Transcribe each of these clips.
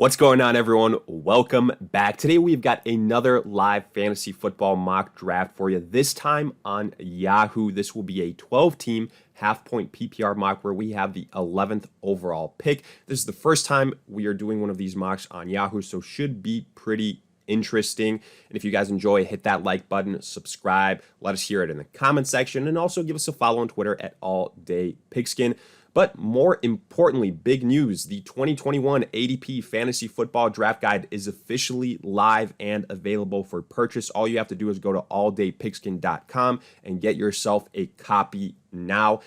What's going on, everyone? Welcome back. Today we've got another live fantasy football mock draft for you, this time on Yahoo. This will be a 12-team half-point PPR mock where we have the 11th overall pick. This is the first time we are doing one of these mocks on Yahoo, so should be pretty interesting. And if you guys enjoy, hit that like button, subscribe, let us hear it in the comment section, and also give us a follow on Twitter at AllDayPigskin. But more importantly, big news, the 2021 ADP Fantasy Football Draft Guide is officially live and available for purchase. All you have to do is go to alldaypigskin.com and get yourself a copy now.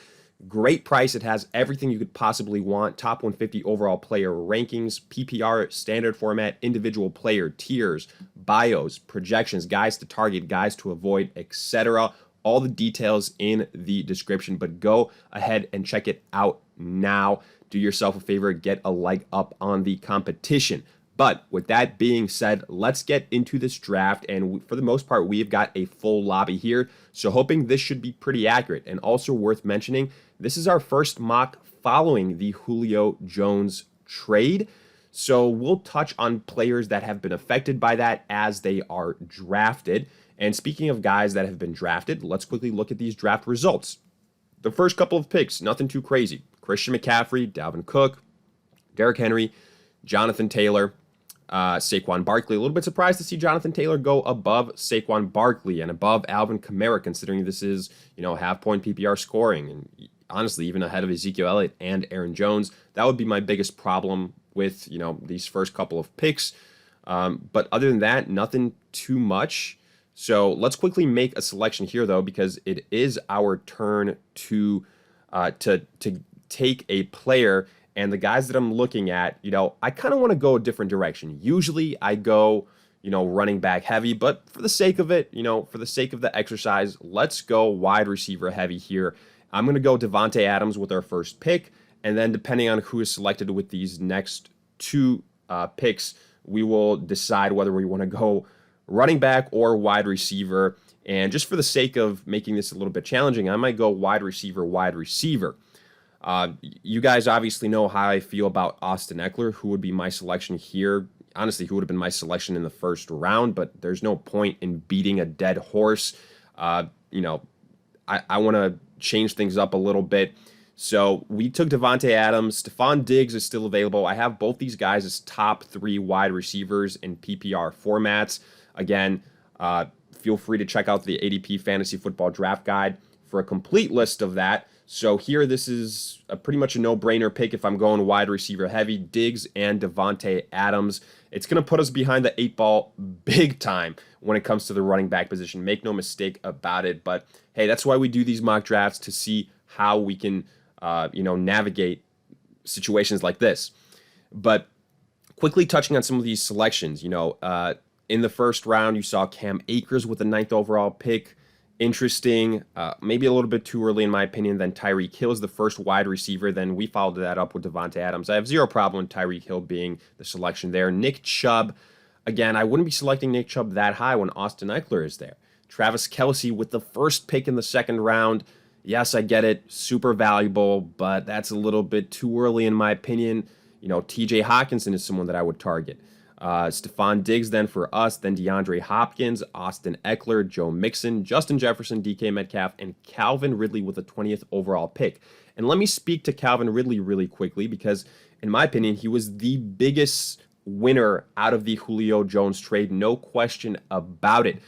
Great price. It has everything you could possibly want. Top 150 overall player rankings, PPR, standard format, individual player tiers, bios, projections, guys to target, guys to avoid, etc. All the details in the description, but go ahead and check it out now. Do yourself a favor, get a leg up on the competition. But with that being said, let's get into this draft. And for the most part, we've got a full lobby here. So hoping this should be pretty accurate. And also worth mentioning, this is our first mock following the Julio Jones trade. So we'll touch on players that have been affected by that as they are drafted. And speaking of guys that have been drafted, let's quickly look at these draft results. The first couple of picks, nothing too crazy. Christian McCaffrey, Dalvin Cook, Derrick Henry, Jonathan Taylor, Saquon Barkley. A little bit surprised to see Jonathan Taylor go above Saquon Barkley and above Alvin Kamara, considering this is, half-point PPR scoring. And honestly, even ahead of Ezekiel Elliott and Aaron Jones. That would be my biggest problem with, these first couple of picks. But other than that, nothing too much. So let's quickly make a selection here, though, because it is our turn to take a player. And the guys that I'm looking at, I kind of want to go a different direction. Usually I go, running back heavy, but for the sake of it, for the sake of the exercise, let's go wide receiver heavy here. I'm going to go Davante Adams with our first pick. And then depending on who is selected with these next two picks, we will decide whether we want to go running back or wide receiver. And just for the sake of making this a little bit challenging, I might go wide receiver. You guys obviously know how I feel about Austin Eckler, who would be my selection here. Honestly, who would have been my selection in the first round, but there's no point in beating a dead horse. I want to change things up a little bit. So we took Davante Adams. Stephon Diggs is still available. I have both these guys as top 3 wide receivers in PPR formats. Again, feel free to check out the ADP Fantasy Football Draft Guide for a complete list of that. So here, this is pretty much a no-brainer pick if I'm going wide receiver heavy, Diggs and Davante Adams. It's going to put us behind the 8 ball big time when it comes to the running back position. Make no mistake about it. But, hey, that's why we do these mock drafts, to see how we can, navigate situations like this. But quickly touching on some of these selections, in the first round, you saw Cam Akers with the 9th overall pick. Interesting. Maybe a little bit too early, in my opinion. Then Tyreek Hill is the first wide receiver. Then we followed that up with Davante Adams. I have zero problem with Tyreek Hill being the selection there. Nick Chubb. Again, I wouldn't be selecting Nick Chubb that high when Austin Eckler is there. Travis Kelce with the first pick in the second round. Yes, I get it. Super valuable, but that's a little bit too early, in my opinion. TJ Hawkinson is someone that I would target. Stephon Diggs then for us, then DeAndre Hopkins, Austin Eckler, Joe Mixon, Justin Jefferson, DK Metcalf, and Calvin Ridley with the 20th overall pick. And let me speak to Calvin Ridley really quickly because, in my opinion, he was the biggest winner out of the Julio Jones trade, no question about it.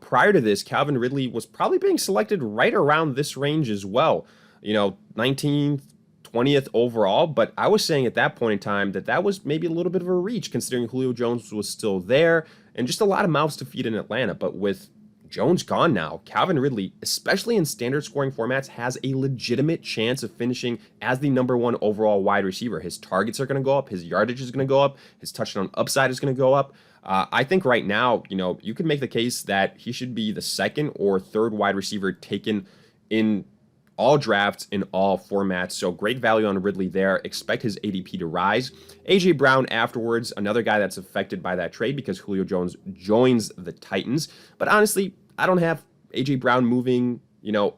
Prior to this, Calvin Ridley was probably being selected right around this range as well. 19th, 20th overall, but I was saying at that point in time that was maybe a little bit of a reach, considering Julio Jones was still there and just a lot of mouths to feed in Atlanta. But with Jones gone now, Calvin Ridley, especially in standard scoring formats, has a legitimate chance of finishing as the number 1 overall wide receiver. His targets are going to go up, his yardage is going to go up, his touchdown upside is going to go up. I think right now, you could make the case that he should be the 2nd or 3rd wide receiver taken in all drafts in all formats. So great value on Ridley there. Expect his ADP to rise. A.J. Brown afterwards, another guy that's affected by that trade because Julio Jones joins the Titans. But honestly, I don't have A.J. Brown moving,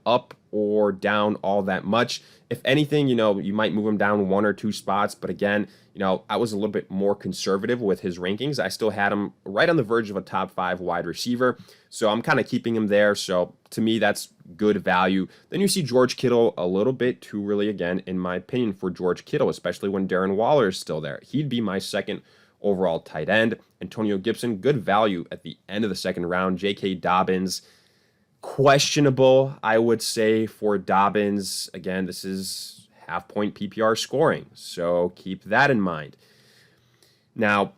up or down all that much. If anything, you might move him down 1 or 2 spots. But again, I was a little bit more conservative with his rankings. I still had him right on the verge of a top 5 wide receiver. So I'm kind of keeping him there. So to me, that's good value. Then you see George Kittle a little bit too early again, in my opinion, for George Kittle, especially when Darren Waller is still there. He'd be my second overall tight end. Antonio Gibson, good value at the end of the second round. J.K. Dobbins, questionable, I would say, for Dobbins. Again, this is half-point PPR scoring, so keep that in mind. Now,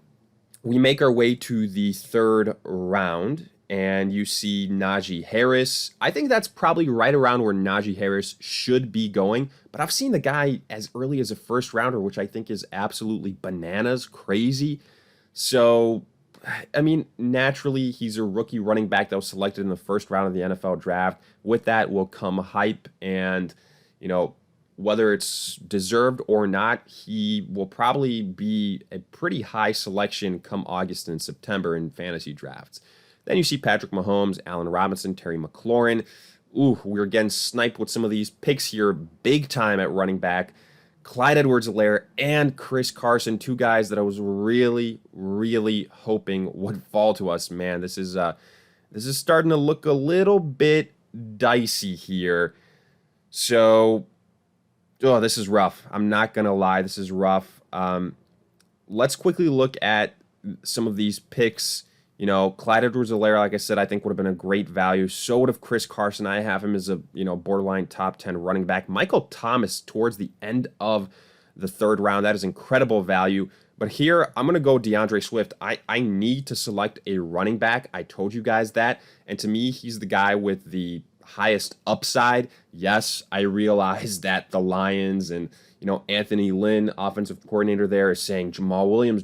we make our way to the third round, and you see Najee Harris. I think that's probably right around where Najee Harris should be going, but I've seen the guy as early as a first rounder, which I think is absolutely bananas, crazy. So, I mean, naturally, he's a rookie running back that was selected in the first round of the NFL draft. With that will come hype, and, whether it's deserved or not, he will probably be a pretty high selection come August and September in fantasy drafts. Then you see Patrick Mahomes, Allen Robinson, Terry McLaurin. Ooh, we're getting sniped with some of these picks here big time at running back. Clyde Edwards-Helaire and Chris Carson, two guys that I was really, really hoping would fall to us. Man, this is starting to look a little bit dicey here. So, this is rough. I'm not going to lie. This is rough. Let's quickly look at some of these picks. Clyde Edwards-Helaire, like I said, I think would have been a great value. So would have Chris Carson. I have him as a, borderline top 10 running back. Michael Thomas towards the end of the third round. That is incredible value. But here, I'm going to go DeAndre Swift. I need to select a running back. I told you guys that. And to me, he's the guy with the highest upside. Yes, I realize that the Lions and, Anthony Lynn, offensive coordinator there, is saying Jamal Williams,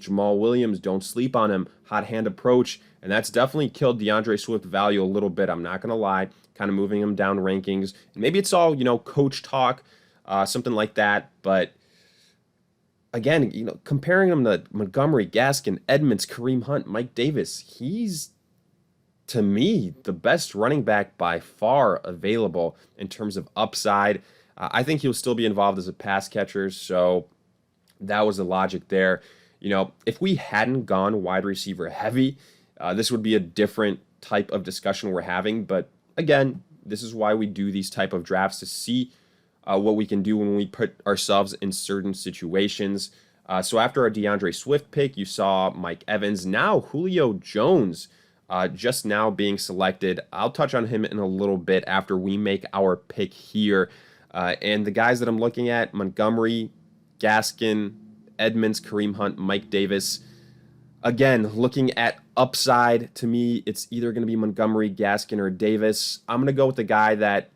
don't sleep on him, hot hand approach. And that's definitely killed DeAndre Swift value a little bit. I'm not going to lie, kind of moving him down rankings. And maybe it's all, coach talk, something like that. But again, comparing him to Montgomery, Gaskin, Edmonds, Kareem Hunt, Mike Davis, he's, to me, the best running back by far available in terms of upside. I think he'll still be involved as a pass catcher, so that was the logic there. If we hadn't gone wide receiver heavy, this would be a different type of discussion we're having. But again, this is why we do these type of drafts, to see what we can do when we put ourselves in certain situations. So after our DeAndre Swift pick, you saw Mike Evans. Now Julio Jones just now being selected. I'll touch on him in a little bit after we make our pick here. And the guys that I'm looking at, Montgomery, Gaskin, Edmonds, Kareem Hunt, Mike Davis. Again, looking at upside, to me, it's either going to be Montgomery, Gaskin, or Davis. I'm going to go with the guy that,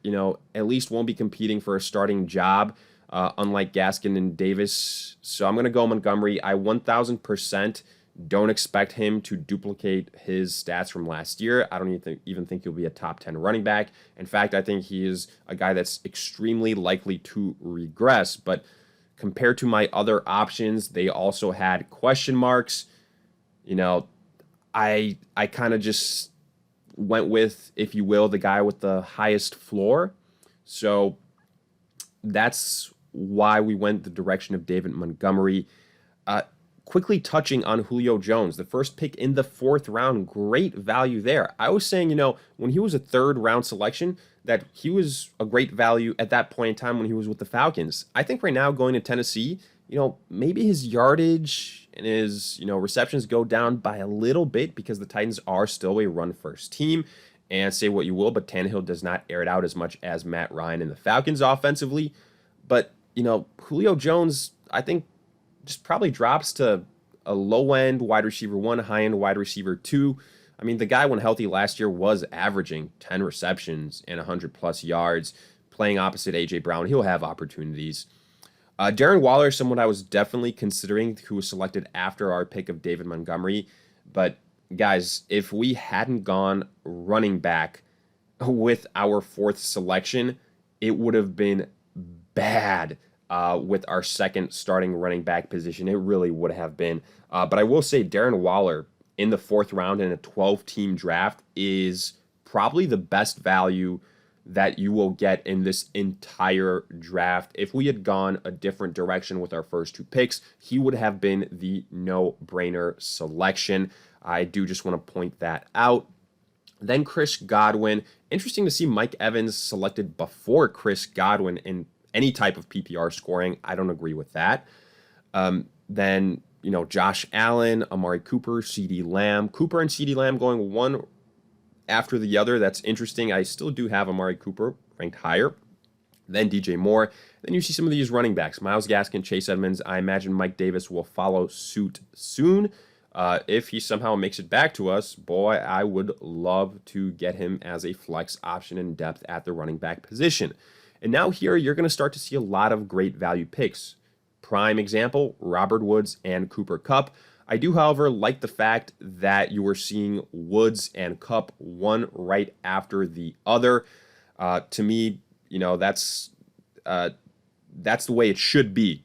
at least won't be competing for a starting job, unlike Gaskin and Davis. So I'm going to go Montgomery. I 1,000% don't expect him to duplicate his stats from last year. I don't even think he'll be a top 10 running back. In fact, I think he is a guy that's extremely likely to regress. But compared to my other options, they also had question marks. I kind of just went with, if you will, the guy with the highest floor. So that's why we went the direction of David Montgomery. Quickly touching on Julio Jones, the first pick in the fourth round, great value there. I was saying, when he was a third round selection, that he was a great value at that point in time when he was with the Falcons. I think right now going to Tennessee, maybe his yardage and his, receptions go down by a little bit because the Titans are still a run-first team. And say what you will, but Tannehill does not air it out as much as Matt Ryan and the Falcons offensively. But, Julio Jones, I think, just probably drops to a low-end wide receiver 1, high-end wide receiver 2. I mean, the guy, when healthy last year, was averaging 10 receptions and 100-plus yards, playing opposite A.J. Brown. He'll have opportunities. Darren Waller, someone I was definitely considering, who was selected after our pick of David Montgomery. But, guys, if we hadn't gone running back with our fourth selection, it would have been bad. With our second starting running back position. It really would have been. But I will say Darren Waller in the fourth round in a 12-team draft is probably the best value that you will get in this entire draft. If we had gone a different direction with our first 2 picks, he would have been the no-brainer selection. I do just want to point that out. Then Chris Godwin. Interesting to see Mike Evans selected before Chris Godwin in any type of PPR scoring. I don't agree with that. Then, Josh Allen, Amari Cooper, CeeDee Lamb. Cooper and CeeDee Lamb going one after the other. That's interesting. I still do have Amari Cooper ranked higher. Then DJ Moore. Then you see some of these running backs. Myles Gaskin, Chase Edmonds. I imagine Mike Davis will follow suit soon. If he somehow makes it back to us, boy, I would love to get him as a flex option in depth at the running back position. And now here, you're going to start to see a lot of great value picks. Prime example, Robert Woods and Cooper Kupp. I do, however, like the fact that you are seeing Woods and Kupp one right after the other. To me, that's the way it should be.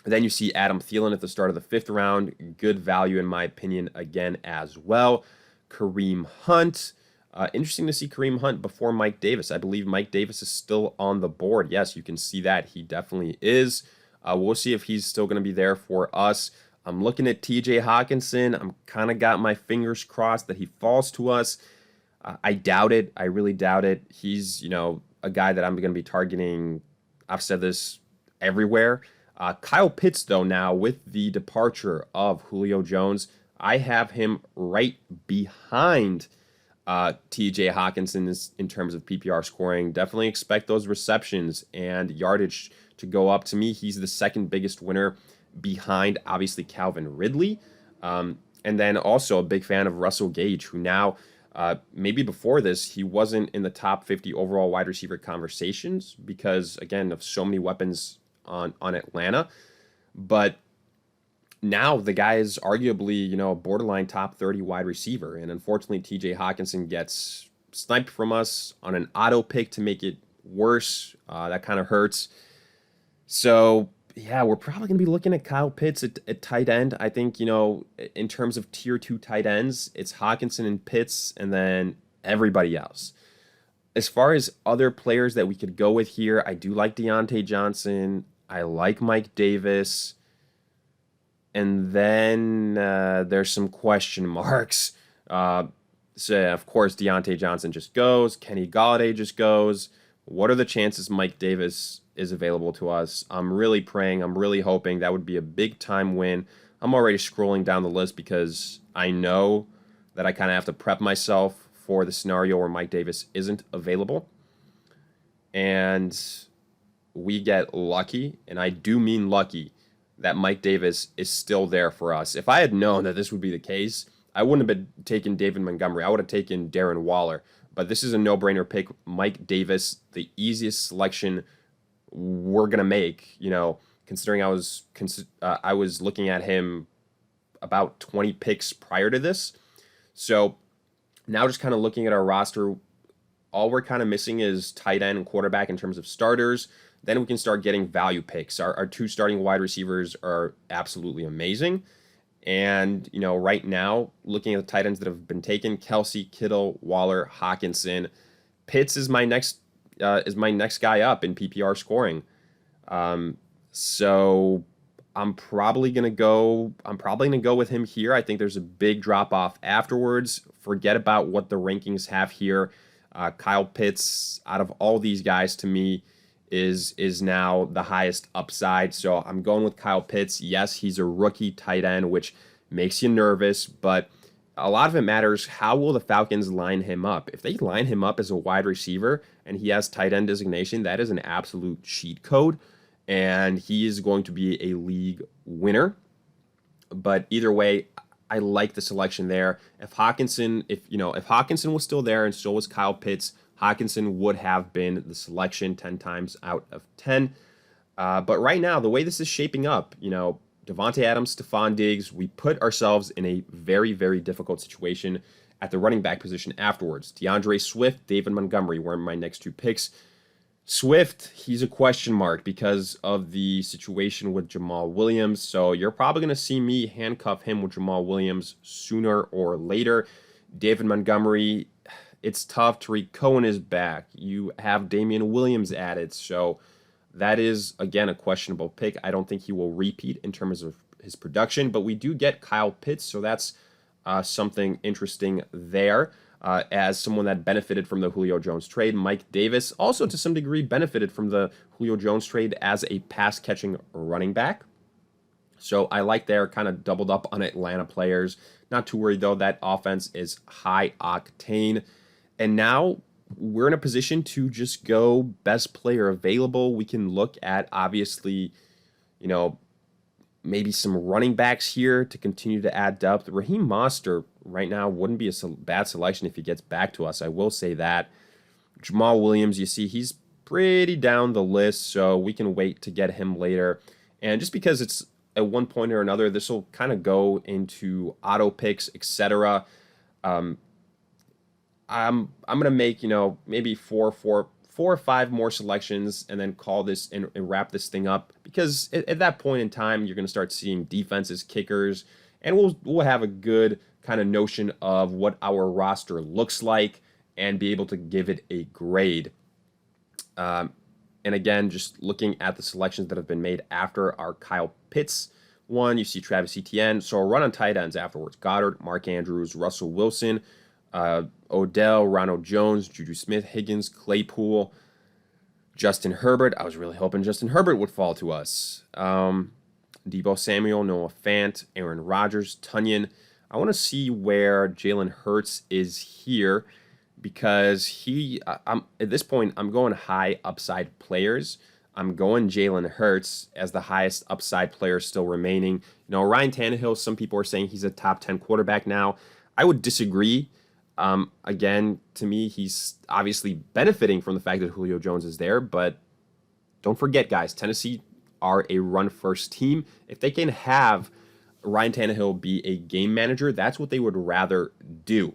Then you see Adam Thielen at the start of the 5th round. Good value, in my opinion, again as well. Kareem Hunt. Interesting to see Kareem Hunt before Mike Davis. I believe Mike Davis is still on the board. Yes, you can see that. He definitely is. We'll see if he's still going to be there for us. I'm looking at TJ Hawkinson. I'm kind of got my fingers crossed that he falls to us. I doubt it. I really doubt it. He's, a guy that I'm going to be targeting. I've said this everywhere. Kyle Pitts, though, now with the departure of Julio Jones, I have him right behind TJ Hawkinson in terms of PPR scoring. Definitely expect those receptions and yardage to go up. To me, he's the second biggest winner behind, obviously, Calvin Ridley. And then also a big fan of Russell Gage, who now, maybe before this, he wasn't in the top 50 overall wide receiver conversations because, again, of so many weapons on Atlanta. But now the guy is arguably, a borderline top 30 wide receiver. And unfortunately, TJ Hawkinson gets sniped from us on an auto pick to make it worse. That kind of hurts. So, yeah, we're probably going to be looking at Kyle Pitts at tight end. I think, in terms of tier 2 tight ends, it's Hawkinson and Pitts and then everybody else. As far as other players that we could go with here, I do like Deontay Johnson. I like Mike Davis. And then there's some question marks. So, of course, Deontay Johnson just goes. Kenny Golladay just goes. What are the chances Mike Davis is available to us? I'm really praying. I'm really hoping that would be a big-time win. I'm already scrolling down the list because I know that I kind of have to prep myself for the scenario where Mike Davis isn't available. And we get lucky, and I do mean lucky, that Mike Davis is still there for us. If I had known that this would be the case, I wouldn't have been taking David Montgomery. I would have taken Darren Waller. But this is a no-brainer pick. Mike Davis, the easiest selection we're going to make, considering I was looking at him about 20 picks prior to this. So now just kind of looking at our roster, all we're kind of missing is tight end and quarterback in terms of starters. Then we can start getting value picks. Our 2 starting wide receivers are absolutely amazing. And, right now, looking at the tight ends that have been taken, Kelsey, Kittle, Waller, Hawkinson. Pitts is my next guy up in PPR scoring. So I'm probably gonna go with him here. I think there's a big drop off afterwards. Forget about what the rankings have here. Kyle Pitts, out of all these guys, to me, is now the highest upside. So I'm going with Kyle Pitts. Yes, he's a rookie tight end, which makes you nervous, but a lot of it matters how will the Falcons line him up. If they line him up as a wide receiver and he has tight end designation, that is an absolute cheat code, and he is going to be a league winner. But either way, I like the selection there. If Hawkinson was still there and so was Kyle Pitts, Hawkinson would have been the selection 10 times out of 10. But right now, the way this is shaping up, Devontae Adams, Stephon Diggs, we put ourselves in a very, very difficult situation at the running back position afterwards. DeAndre Swift, David Montgomery were my next 2 picks. Swift, he's a question mark because of the situation with Jamal Williams. So you're probably going to see me handcuff him with Jamal Williams sooner or later. David Montgomery, it's tough. Tariq Cohen is back. You have Damian Williams added. So that is, again, a questionable pick. I don't think he will repeat in terms of his production, but we do get Kyle Pitts. So that's something interesting there. As someone that benefited from the Julio Jones trade, Mike Davis also to some degree benefited from the Julio Jones trade as a pass catching running back. So I like they're kind of doubled up on Atlanta players. Not too worried though. That offense is high octane. And now we're in a position to just go best player available. We can look at obviously, you know, maybe some running backs here to continue to add depth. Raheem Mostert right now wouldn't be a bad selection if he gets back to us. I will say that. Jamal Williams, you see, he's pretty down the list, so we can wait to get him later. And just because it's at one point or another, this will kind of go into auto picks, etc. I'm gonna make maybe four or five more selections and then call this and wrap this thing up because at that point in time you're gonna start seeing defenses, kickers, and we'll have a good kind of notion of what our roster looks like and be able to give it a grade. And again, just looking at the selections that have been made after our Kyle Pitts one, you see Travis Etienne. So a run on tight ends afterwards: Goddard, Mark Andrews, Russell Wilson, Odell, Ronald Jones, Juju Smith, Higgins, Claypool, Justin Herbert. I was really hoping Justin Herbert would fall to us. Deebo Samuel, Noah Fant, Aaron Rodgers, Tunyon. I want to see where Jalen Hurts is here because I'm at this point, I'm going high upside players. I'm going Jalen Hurts as the highest upside player still remaining. Ryan Tannehill, some people are saying he's a top 10 quarterback now. I would disagree. Again, to me, he's obviously benefiting from the fact that Julio Jones is there, but don't forget, guys, Tennessee are a run-first team. If they can have Ryan Tannehill be a game manager, that's what they would rather do.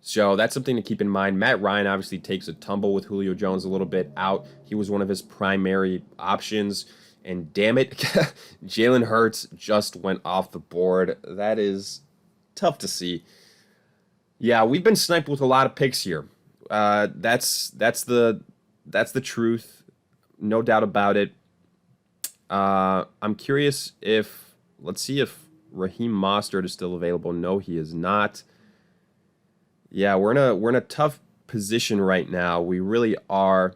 So that's something to keep in mind. Matt Ryan obviously takes a tumble with Julio Jones a little bit out. He was one of his primary options. And damn it, Jalen Hurts just went off the board. That is tough to see. Yeah, we've been sniped with a lot of picks here. That's the truth, no doubt about it. I'm curious let's see if Raheem Mostert is still available. No, he is not. Yeah, we're in a tough position right now. We really are.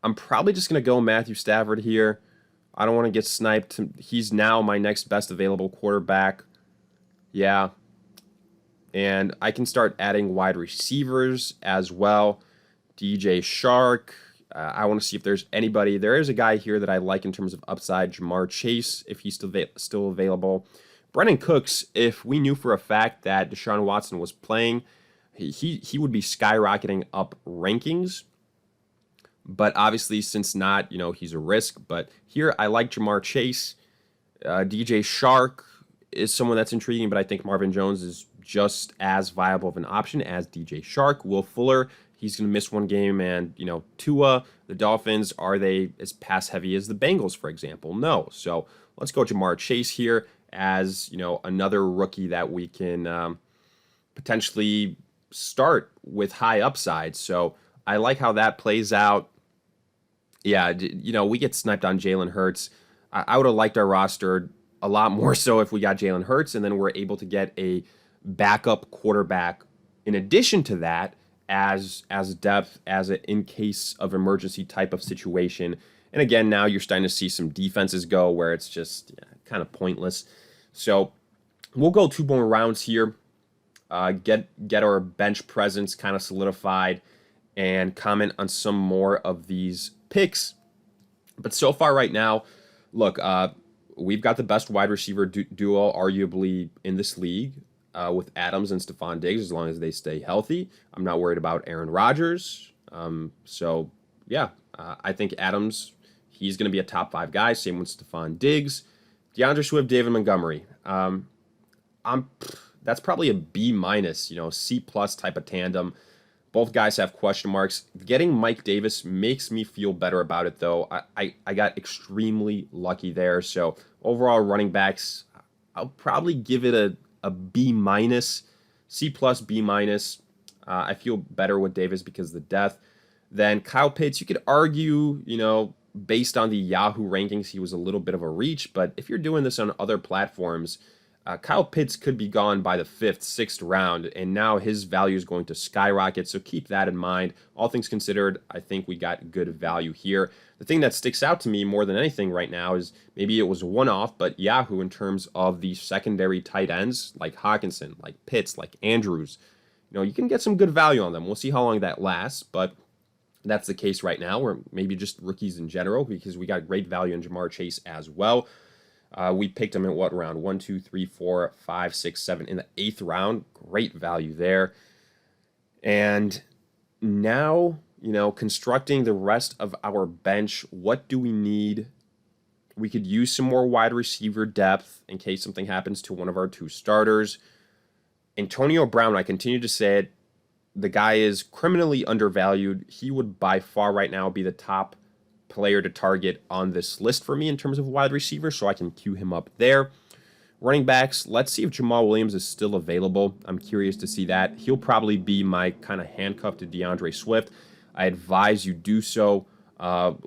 I'm probably just gonna go Matthew Stafford here. I don't want to get sniped. He's now my next best available quarterback. Yeah. And I can start adding wide receivers as well. DJ Shark. I want to see if there's anybody. There is a guy here that I like in terms of upside. Jamar Chase, if he's still available. Brennan Cooks, if we knew for a fact that Deshaun Watson was playing, he would be skyrocketing up rankings. But obviously, since not, he's a risk. But here, I like Jamar Chase. DJ Shark is someone that's intriguing, but I think Marvin Jones is just as viable of an option as DJ Shark. Will Fuller, he's going to miss one game. And, Tua, the Dolphins, are they as pass heavy as the Bengals, for example? No. So let's go Jamar Chase here as, another rookie that we can potentially start with high upside. So I like how that plays out. Yeah, we get sniped on Jalen Hurts. I would have liked our roster a lot more so if we got Jalen Hurts and then we're able to get a backup quarterback in addition to that as depth, as an in case of emergency type of situation. And again, now you're starting to see some defenses go where it's just kind of pointless. So we'll go 2 more rounds here, get our bench presence kind of solidified, and comment on some more of these picks. But so far right now, look, we've got the best wide receiver duo arguably in this league with Adams and Stephon Diggs as long as they stay healthy. I'm not worried about Aaron Rodgers. I think Adams, he's going to be a top 5 guy. Same with Stephon Diggs. DeAndre Swift, David Montgomery. That's probably a B minus, C plus type of tandem. Both guys have question marks. Getting Mike Davis makes me feel better about it, though. I got extremely lucky there. So overall running backs, I'll probably give it a B minus, C plus, B minus. I feel better with Davis because of the depth. Then Kyle Pitts, you could argue, based on the Yahoo rankings, he was a little bit of a reach. But if you're doing this on other platforms, Kyle Pitts could be gone by the 5th, 6th round, and now his value is going to skyrocket. So keep that in mind. All things considered, I think we got good value here. The thing that sticks out to me more than anything right now is maybe it was a one-off, but Yahoo in terms of the secondary tight ends like Hawkinson, like Pitts, like Andrews, you can get some good value on them. We'll see how long that lasts, but that's the case right now, or maybe just rookies in general, because we got great value in Jamar Chase as well. We picked him in what round? 1, 2, 3, 4, 5, 6, 7 in the 8th round. Great value there. And now, constructing the rest of our bench, what do we need? We could use some more wide receiver depth in case something happens to one of our 2 starters. Antonio Brown, I continue to say it, the guy is criminally undervalued. He would by far right now be the top player to target on this list for me in terms of wide receiver, so I can queue him up there. Running backs, let's see if Jamal Williams is still available. I'm curious to see that. He'll probably be my kind of handcuff to DeAndre Swift. I advise you do so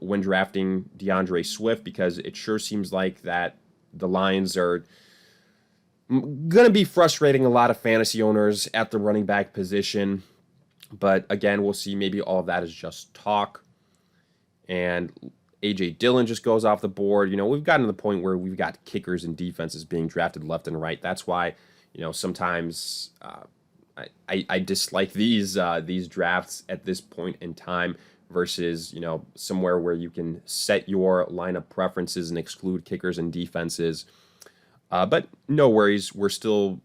when drafting DeAndre Swift, because it sure seems like that the Lions are going to be frustrating a lot of fantasy owners at the running back position. But again, we'll see. Maybe all of that is just talk. And A.J. Dillon just goes off the board. We've gotten to the point where we've got kickers and defenses being drafted left and right. That's why, sometimes I dislike these drafts at this point in time versus, somewhere where you can set your lineup preferences and exclude kickers and defenses. But no worries. We're still,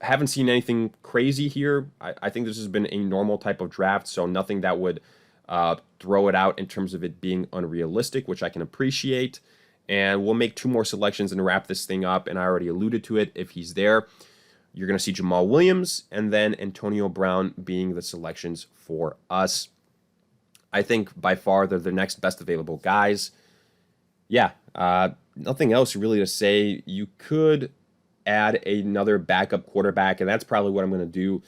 haven't seen anything crazy here. I think this has been a normal type of draft, so nothing that would throw it out in terms of it being unrealistic, which I can appreciate. And we'll make 2 more selections and wrap this thing up. And I already alluded to it. If he's there, you're going to see Jamal Williams and then Antonio Brown being the selections for us. I think by far they're the next best available guys. Yeah, nothing else really to say. You could add another backup quarterback, and that's probably what I'm going to do.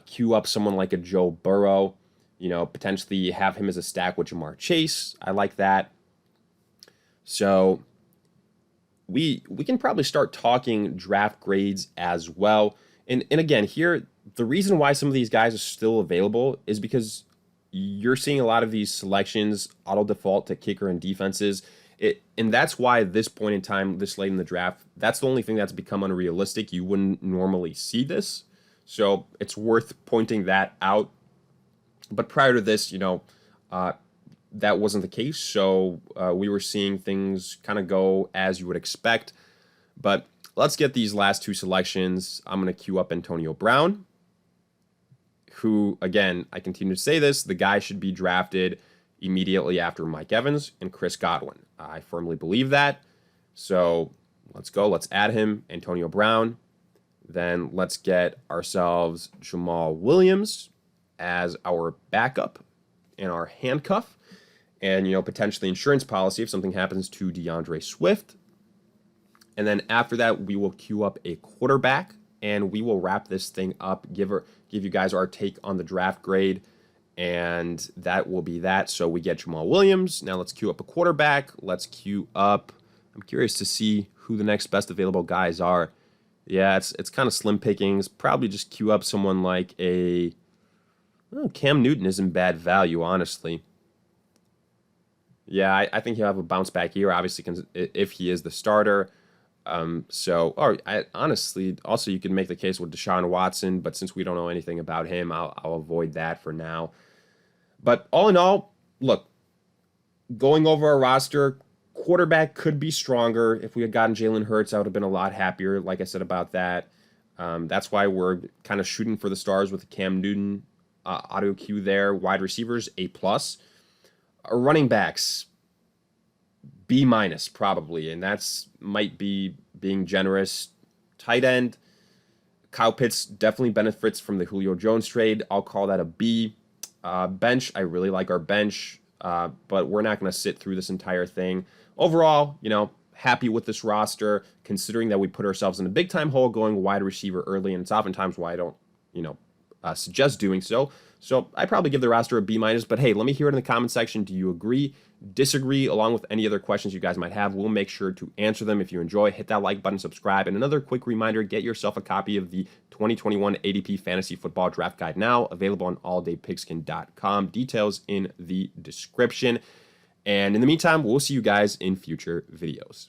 Queue up someone like a Joe Burrow. Potentially have him as a stack with Jamar Chase. I like that. So we can probably start talking draft grades as well. And again, here, the reason why some of these guys are still available is because you're seeing a lot of these selections auto default to kicker and defenses. And that's why at this point in time, this late in the draft, that's the only thing that's become unrealistic. You wouldn't normally see this. So it's worth pointing that out. But prior to this, that wasn't the case. So we were seeing things kind of go as you would expect. But let's get these last 2 selections. I'm going to queue up Antonio Brown, who, again, I continue to say this, the guy should be drafted immediately after Mike Evans and Chris Godwin. I firmly believe that. So let's go. Let's add him, Antonio Brown. Then let's get ourselves Jamal Williams as our backup and our handcuff. And, potentially insurance policy if something happens to DeAndre Swift. And then after that, we will queue up a quarterback and we will wrap this thing up, give you guys our take on the draft grade. And that will be that. So we get Jamal Williams. Now let's queue up a quarterback. Let's queue up. I'm curious to see who the next best available guys are. Yeah, it's kind of slim pickings. Probably just queue up someone like Cam Newton isn't bad value, honestly. Yeah, I think he'll have a bounce back here, obviously, if he is the starter. Honestly, also you can make the case with Deshaun Watson, but since we don't know anything about him, I'll avoid that for now. But all in all, look, going over our roster, quarterback could be stronger. If we had gotten Jalen Hurts, I would have been a lot happier, like I said about that. That's why we're kind of shooting for the stars with the Cam Newton auto queue there. Wide receivers, A+. Running backs, B- probably, and that's might be being generous. Tight end, Kyle Pitts definitely benefits from the Julio Jones trade. I'll call that a B. Bench, I really like our bench, but we're not going to sit through this entire thing. Overall, happy with this roster, considering that we put ourselves in a big-time hole going wide receiver early, and it's oftentimes why I don't, suggest doing so. So I probably give the roster a B-, but hey, let me hear it in the comment section. Do you agree, disagree, along with any other questions you guys might have? We'll make sure to answer them. If you enjoy, hit that like button, subscribe, and another quick reminder, get yourself a copy of the 2021 ADP Fantasy Football Draft Guide now, available on alldaypigskin.com. Details in the description. And in the meantime, we'll see you guys in future videos.